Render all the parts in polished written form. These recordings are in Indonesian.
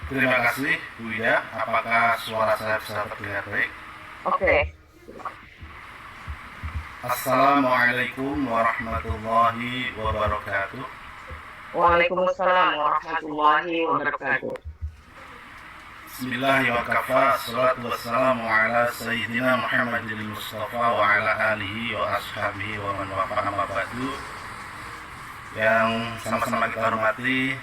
Terima kasih, Bu Ida. Apakah suara saya bisa terdengar baik? Oke. Assalamualaikum warahmatullahi wabarakatuh. Waalaikumsalam warahmatullahi wabarakatuh. Bismillahi wa kafa, salatu wassalamu ala sayyidina Muhammadil Mustafa wa ala alihi wa ashabihi wa man wafa amma ba'du. Yang sama-sama kita hormati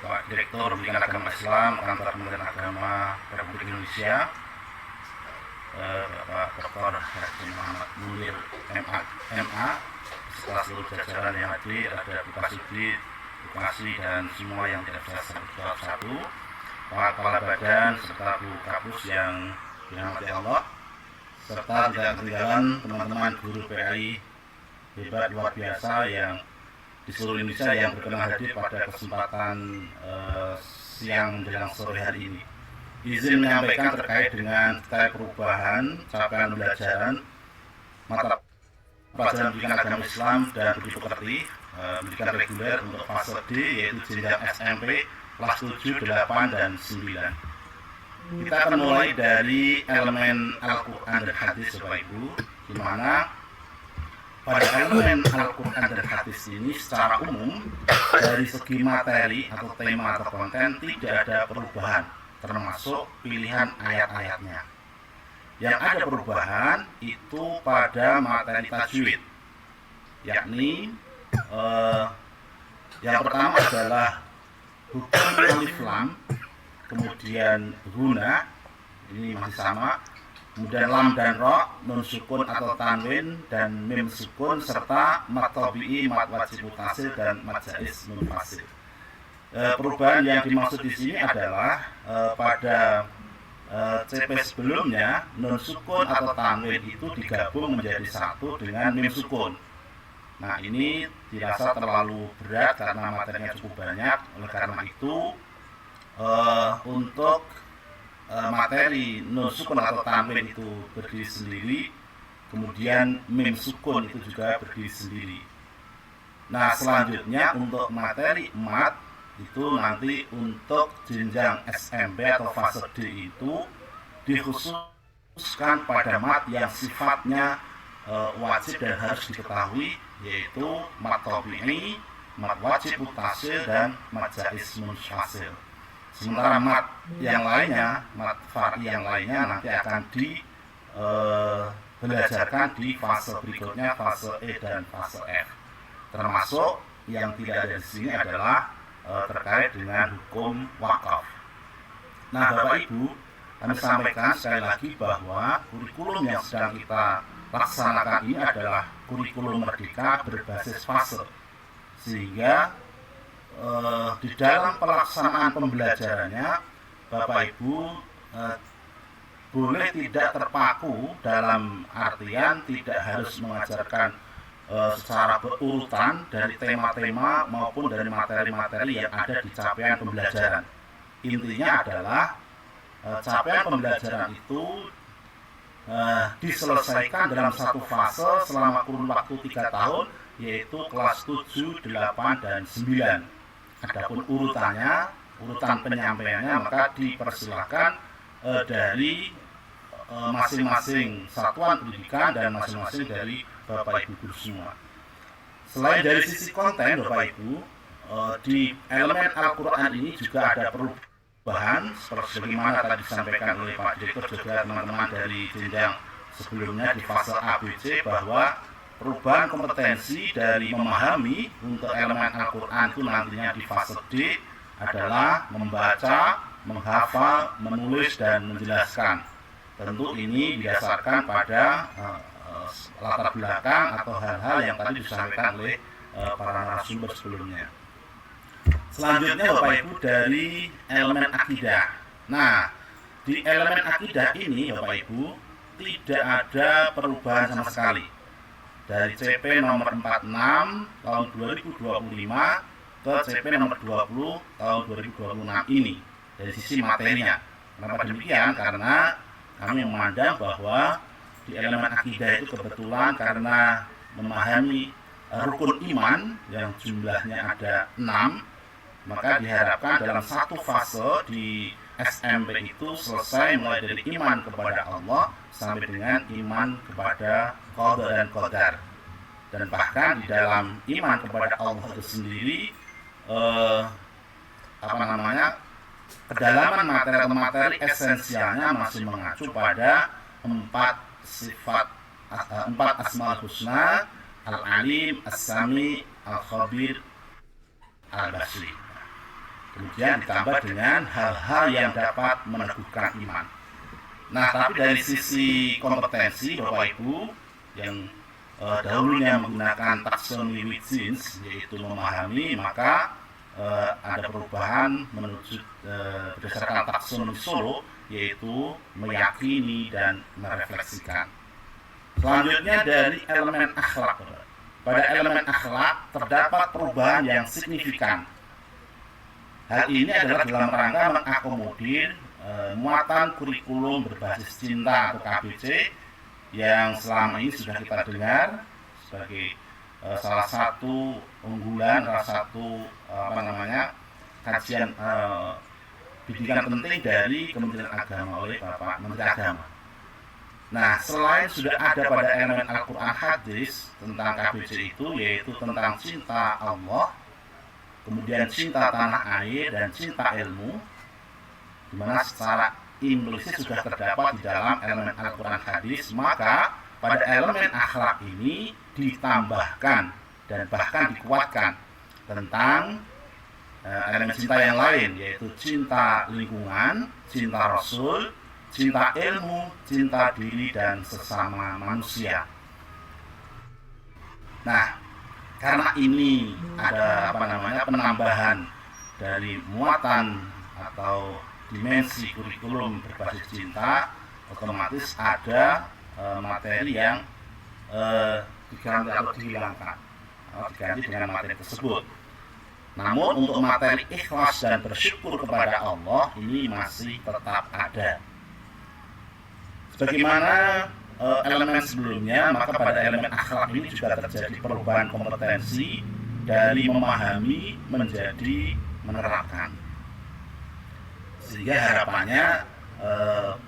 Pak Direktur Pendidikan Agama Islam Kantor Kementerian Agama Republik Indonesia, Bapak Dr. Haji Muhammad Munir MA, setelah seluruh jajaran yang hadir, ada Bu Kasubdit, Bu Kasih, dan semua yang tidak bisa sebut satu, Pak Kepala Badan, serta Bu Kapus yang dirahmati Allah, serta tidak ketinggalan teman-teman guru PAI hebat luar biasa yang di seluruh Indonesia yang berkenan hadir pada kesempatan siang menjelang sore hari ini. Izin menyampaikan terkait dengan perubahan capaian pembelajaran mata pelajaran pendidikan agama Islam dan budi pekerti pendidikan reguler untuk fase D, yaitu jenjang SMP kelas 7, 8, dan 9. Kita akan mulai dari elemen Al-Quran dan Hadis, Bapak Ibu, di mana pada elemen Al-Quran dan Hadis ini secara umum dari segi materi atau tema atau konten tidak ada perubahan, termasuk pilihan ayat-ayatnya. Yang ada perubahan itu pada materi tajwid, yakni yang pertama adalah hukum alif lam, kemudian guna, ini masih sama, kemudian lam dan ro, nun sukun atau tanwin, dan mim sukun, serta mat tabi'i, mat wajib mutasil, dan mat jaiz munfasil. Perubahan yang dimaksud di sini adalah pada CP sebelumnya nun sukun atau tanwin itu digabung menjadi satu dengan mim sukun. Nah, ini dirasa terlalu berat karena materinya cukup banyak. Oleh karena itu untuk materi nun sukun atau tanwin itu berdiri sendiri, kemudian mim sukun itu juga berdiri sendiri. Nah, selanjutnya untuk materi mat itu nanti untuk jenjang SMP atau fase D itu dikhususkan pada mat yang sifatnya wajib dan harus diketahui, yaitu mat tabi'i, mat wajib mutasil, dan mat jaiz munfasil. Sementara mat yang lainnya, mat fari yang lainnya nanti akan dibelajarkan di fase berikutnya, fase E dan fase F. Termasuk yang tidak ada di sini adalah terkait dengan hukum wakaf. Nah, Bapak Ibu, kami sampaikan sekali lagi bahwa kurikulum yang sedang kita laksanakan ini adalah kurikulum merdeka berbasis fase, sehingga di dalam pelaksanaan pembelajarannya Bapak Ibu boleh tidak terpaku, dalam artian tidak harus mengajarkan secara berurutan dari tema-tema maupun dari materi-materi yang ada di capaian pembelajaran. Intinya adalah capaian pembelajaran itu diselesaikan dalam satu fase selama kurun waktu 3 tahun, yaitu kelas 7, 8, dan 9. Adapun urutannya, urutan penyampaiannya, maka dipersilakan dari masing-masing satuan pendidikan dan masing-masing dari Bapak Ibu guru semua. Selain dari sisi konten, Bapak Ibu, di elemen Al-Quran ini juga ada perubahan seperti bagaimana tadi disampaikan oleh Pak Direktur juga teman-teman dari jenjang sebelumnya di fase ABC, bahwa perubahan kompetensi dari memahami untuk elemen Al-Quran itu nantinya di fase D adalah membaca, menghafal, menulis, dan menjelaskan. Tentu ini didasarkan pada latar belakang atau hal-hal yang tadi disampaikan oleh para narasumber sebelumnya. Selanjutnya Bapak Ibu dari elemen akidah. Nah, di elemen akidah ini Bapak Ibu tidak ada perubahan sama sekali. Dari CP nomor 46 tahun 2025 ke CP nomor 20 tahun 2026 ini dari sisi materinya. Kenapa demikian? Karena kami memandang bahwa di elemen akidah itu kebetulan karena memahami rukun iman yang jumlahnya ada 6, maka diharapkan dalam satu fase di SMP itu selesai mulai dari iman kepada Allah sampai dengan iman kepada qada dan qadar. Dan bahkan di dalam iman kepada Allah itu sendiri kedalaman materi atau materi esensialnya masih mengacu pada empat asmaul husna, al-alim, as-sami, al-khabir, al-basri. Kemudian ditambah dengan hal-hal yang dapat meneguhkan iman. Nah, tapi dari sisi kompetensi Bapak Ibu yang dahulunya menggunakan taksonomi Wittgens, yaitu memahami, maka ada perubahan menuju berdasarkan taksonomi Solo, yaitu meyakini dan merefleksikan. Selanjutnya dari elemen akhlak. Pada elemen akhlak terdapat perubahan yang signifikan. Hal ini adalah dalam rangka mengakomodir muatan kurikulum berbasis cinta atau KBC yang selama ini sudah kita dengar sebagai salah satu unggulan, salah satu kajian bidikan penting dari Kementerian Agama oleh Bapak Menteri Agama. Nah, selain sudah ada pada elemen Al-Quran hadis tentang KBC itu, yaitu tentang cinta Allah, kemudian cinta tanah air dan cinta ilmu, di mana secara implisit sudah terdapat di dalam elemen Al-Quran hadis, maka pada elemen akhlak ini ditambahkan dan bahkan dikuatkan tentang elemen cinta yang lain, yaitu cinta lingkungan, cinta Rasul, cinta ilmu, cinta diri dan sesama manusia. Nah, karena ini ada penambahan dari muatan atau dimensi kurikulum berbasis cinta, otomatis ada materi yang diganti atau dihilangkan, diganti dengan materi tersebut. Namun untuk materi ikhlas dan bersyukur kepada Allah ini masih tetap ada. Sebagaimana elemen sebelumnya, maka pada elemen akhlak ini juga terjadi perubahan kompetensi dari memahami menjadi menerapkan. Sehingga harapannya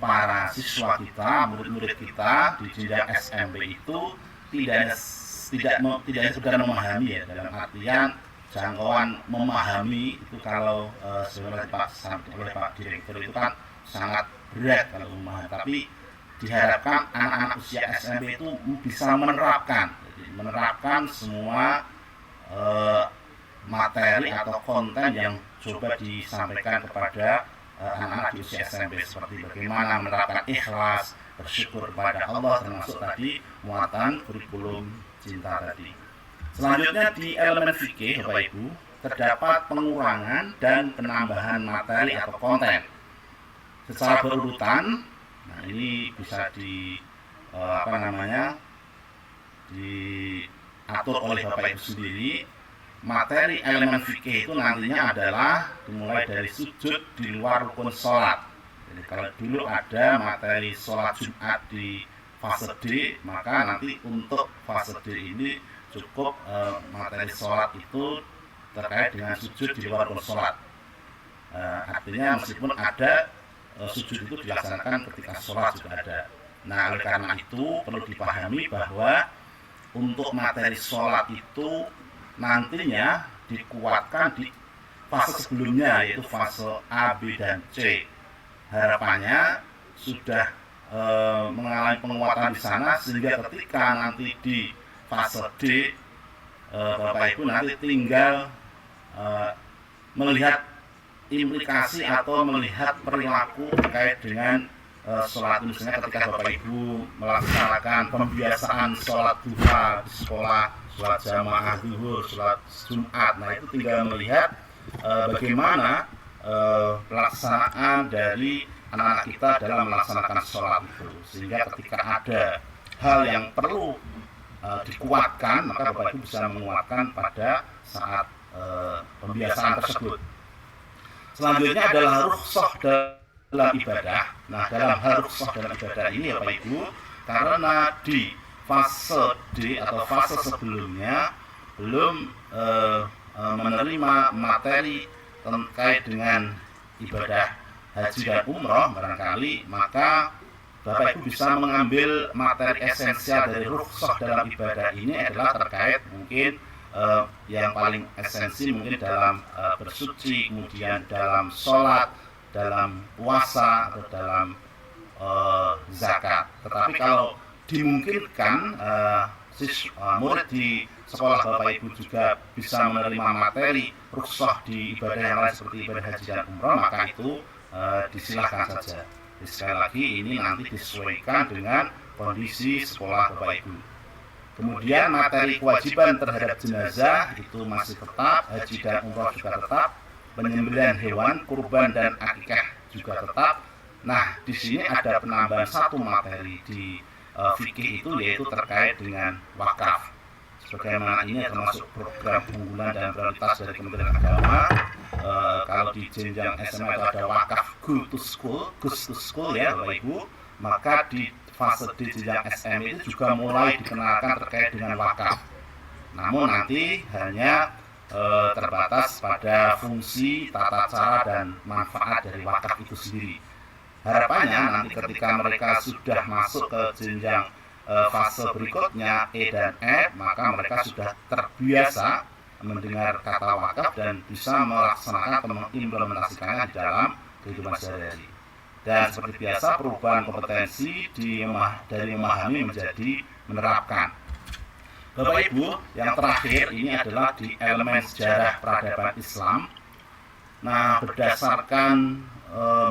para siswa kita, murid-murid kita di jenjang SMP itu tidak sekedar memahami, ya, dalam artian jangkauan memahami itu kalau sebenarnya Pak Direktur itu kan sangat berat kalau memahami, tapi diharapkan anak-anak usia SMP itu bisa menerapkan, jadi menerapkan semua materi atau konten yang coba disampaikan kepada anak-anak di usia SMP, seperti bagaimana menerapkan ikhlas, bersyukur kepada Allah, termasuk tadi muatan kurikulum cinta tadi. Selanjutnya di elemen fikih, Bapak Ibu, terdapat pengurangan dan penambahan materi atau konten secara berurutan. Nah, ini bisa diatur oleh Bapak Ibu sendiri. Materi elemen fikih itu nantinya adalah dimulai dari sujud di luar rukun sholat. Jadi kalau dulu ada materi sholat Jumat di fase D, maka nanti untuk fase D ini cukup materi sholat itu terkait dengan sujud di luar rukun sholat. Artinya meskipun ada sujud itu dilaksanakan ketika sholat juga ada. Nah, oleh karena itu perlu dipahami bahwa untuk materi sholat itu nantinya dikuatkan di fase sebelumnya, yaitu fase A, B, dan C. Harapannya sudah mengalami penguatan di sana, sehingga ketika nanti di fase D, Bapak Ibu nanti tinggal melihat implikasi atau melihat perilaku terkait dengan sholat. Misalnya ketika Bapak Ibu melaksanakan pembiasaan sholat duha di sekolah, sholat jamaah zuhur, sholat Jumat, nah itu tinggal melihat bagaimana pelaksanaan dari anak-anak kita dalam melaksanakan sholat itu, sehingga ketika ada hal yang perlu dikuatkan, maka Bapak Ibu bisa menguatkan pada saat pembiasaan tersebut. Selanjutnya adalah rukhsah dalam ibadah. Nah, dalam hal rukhsah dalam ibadah ini, Bapak Ibu, karena di fase D atau fase sebelumnya belum menerima materi terkait dengan ibadah haji dan umroh barangkali, maka Bapak Ibu bisa mengambil materi esensial dari rukhsah dalam ibadah ini adalah terkait mungkin yang paling esensi mungkin dalam bersuci, kemudian dalam sholat, dalam puasa, atau dalam zakat. Tetapi kalau dimungkinkan murid di sekolah Bapak Ibu juga bisa menerima materi rukhsah di ibadah yang lain seperti ibadah haji dan umroh, maka itu disilahkan saja. Sekali lagi ini nanti disesuaikan dengan kondisi sekolah Bapak Ibu. Kemudian materi kewajiban terhadap jenazah itu masih tetap, haji dan umroh juga tetap, penyembelihan hewan, kurban dan akikah juga tetap. Nah, di sini ada penambahan satu materi di fikih itu, yaitu terkait dengan wakaf. Sebagaimana ini termasuk program unggulan dan prioritas dari Kementerian Agama. Kalau di jenjang SMA itu ada wakaf Go to School ya Bapak Ibu, maka di fase di jenjang SM itu juga mulai dikenalkan terkait dengan wakaf. Namun nanti hanya terbatas pada fungsi, tata cara dan manfaat dari wakaf itu sendiri. Harapannya nanti ketika mereka sudah masuk ke jenjang fase berikutnya E dan F, maka mereka sudah terbiasa mendengar kata wakaf dan bisa melaksanakan atau mengimplementasikannya di dalam kehidupan sehari-hari. Dan seperti biasa, perubahan kompetensi dari memahami menjadi menerapkan. Bapak Ibu, yang terakhir ini adalah di elemen sejarah peradaban Islam. Nah, berdasarkan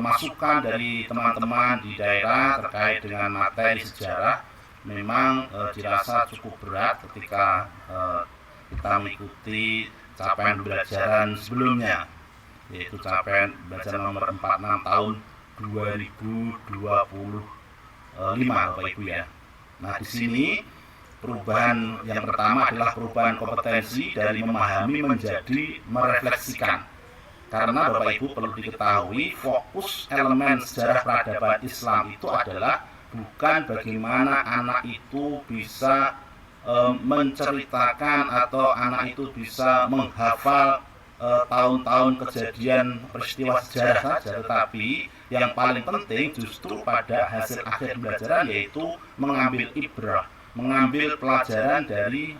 masukan dari teman-teman di daerah terkait dengan materi sejarah, memang dirasa cukup berat ketika kita mengikuti capaian pembelajaran sebelumnya, yaitu capaian pembelajaran nomor 46 tahun 2025 Bapak Ibu ya. Nah, di sini perubahan yang pertama adalah perubahan kompetensi dari memahami menjadi merefleksikan. Karena Bapak Ibu perlu diketahui, fokus elemen sejarah peradaban Islam itu adalah bukan bagaimana anak itu bisa menceritakan atau anak itu bisa menghafal tahun-tahun kejadian peristiwa sejarah saja, tetapi yang paling penting justru pada hasil akhir pembelajaran, yaitu mengambil ibrah, mengambil pelajaran dari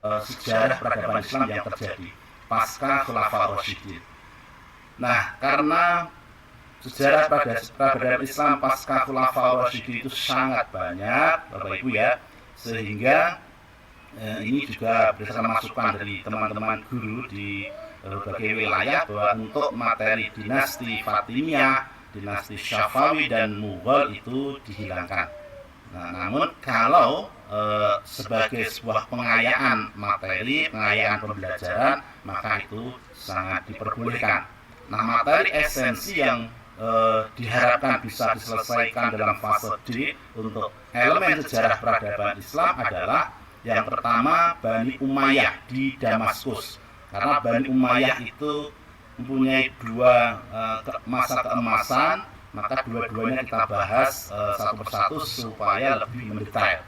sejarah peradaban Islam yang terjadi pasca Khulafaur Rasyidin. Nah, karena sejarah peradaban Islam pasca Khulafaur Rasyidin itu sangat banyak Bapak Ibu ya, sehingga ini juga berdasarkan masukan dari teman-teman guru di berbagai wilayah bahwa untuk materi dinasti Fatimiyah, dinasti Syafawi dan Mughal itu dihilangkan. Nah, namun kalau sebagai sebuah pengayaan materi, pengayaan pembelajaran, maka itu sangat diperbolehkan. Nah, materi esensi yang diharapkan bisa diselesaikan dalam fase D untuk elemen sejarah peradaban Islam adalah yang pertama Bani Umayyah di Damaskus. Karena Bani Umayyah itu mempunyai dua masa keemasan, maka dua-duanya kita bahas satu persatu supaya lebih mendetail.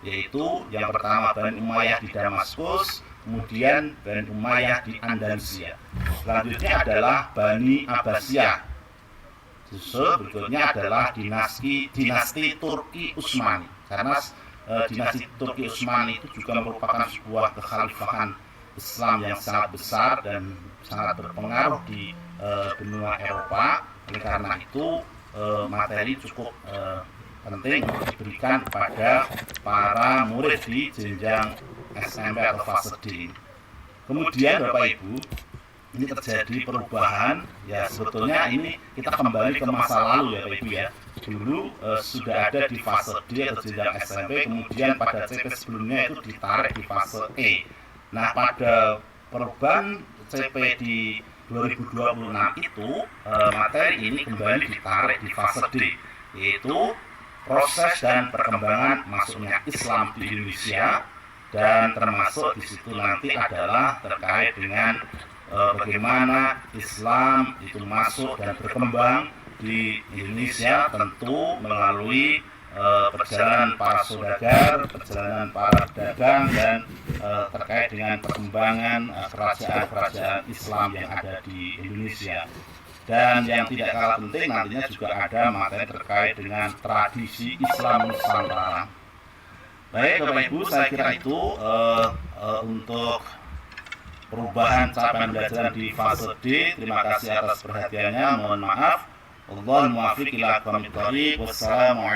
Yaitu yang pertama Bani Umayyah di Damaskus, kemudian Bani Umayyah di Andalusia. Selanjutnya adalah Bani Abbasiyah. Justru berikutnya adalah dinasti Turki Utsmani, karena dinasti Turki Utsmani itu juga merupakan sebuah kekhalifahan Islam yang sangat besar dan sangat berpengaruh di benua Eropa. Oleh karena itu materi cukup penting untuk diberikan kepada para murid di jenjang SMP atau fase D. Kemudian Bapak Ibu, ini terjadi perubahan ya, sebetulnya ini kita kembali ke masa lalu ya Bapak Ibu ya. Dulu sudah ada di fase D atau jenjang SMP, kemudian pada CP sebelumnya itu ditarik di fase E. Nah, pada perubahan CP di 2026 itu materi ini kembali ditarik di fase D, yaitu proses dan perkembangan masuknya Islam di Indonesia, dan termasuk di situ nanti adalah terkait dengan bagaimana Islam itu masuk dan berkembang di Indonesia, tentu melalui perjalanan para saudagar, perjalanan para pedagang dan terkait dengan perkembangan kerajaan-kerajaan Islam yang ada di Indonesia. Dan yang tidak kalah penting nantinya juga ada materi terkait dengan tradisi Islam Nusantara. Baik Bapak Ibu, saya kira itu untuk perubahan capaian pembelajaran di fase D. Terima kasih atas perhatiannya. Mohon maaf. Wallahul muwaffiq ila aqwamit thoriq. Wassalamualaikum